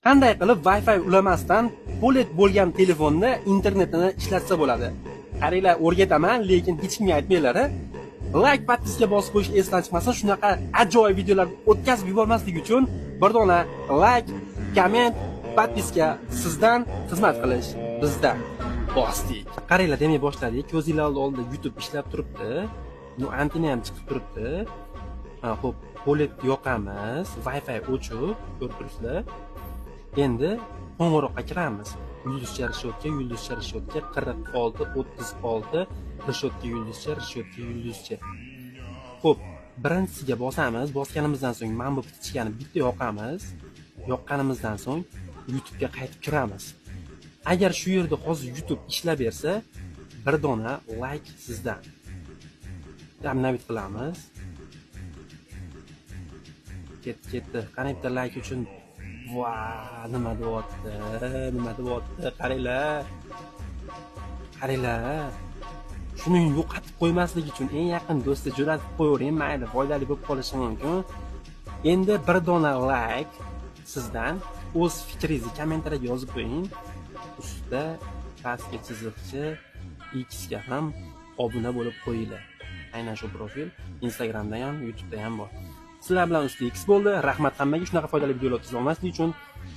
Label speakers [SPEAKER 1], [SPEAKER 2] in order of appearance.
[SPEAKER 1] Qanday qilib Wi-Fi ulamasdan polet bo'lgan telefonni internetini ishlatsa bo'ladi? Qaranglar, o'rgataman, lekin hech kimga aytmanglar. Like, podpiska bosib qo'yish esdan chiqmasin. Shunaqa ajoyib videolar o'tkazib yubormaslik uchun bir dona like, komment, podpiska sizdan, xizmat qilish bizdan. Bosdik. Qaranglar, demay boshladik. Ko'zinglar oldida YouTube ishlab turibdi. Nu antenna ham chiqib turibdi. Xo'p, polet yoqamiz, Wi-Fi o'chib, ko'rib turibsizlar. Endi qo'ng'iroqqa kiramiz. Yulduzcha rishotka, 46, 36, rishotka, yulduzcha. Xo'p, birinchisiga bosamiz. Bosganimizdan so'ng mana bu pichkani bitta yoqamiz. Yoqqanimizdan so'ng YouTube'ga qaytib kiramiz. Agar shu yerda hozir YouTube ishlab bersa, bir dona like sizdan. Navit qilamiz. Ketdi. Qani bitta like uchun nima deyapti? Qaranglar. Shuni yo'qotib qo'ymaslik uchun eng yaqin do'stga jo'natib qo'yavering, mayli, foydali bo'lib qolishi mumkin. Endi bir dona like sizdan, o'z fikringizni kommentariyga yozib qo'ying. Ustida pastga chiziqcha X ga ham obuna bo'lib qo'yinglar. Aynan shu profil Instagramda ham, YouTube'da ham bor. Sizlar bilan usti X bo'ldi. Rahmat hammaga shunaqa foydali videolar tuzib olmaslik uchun.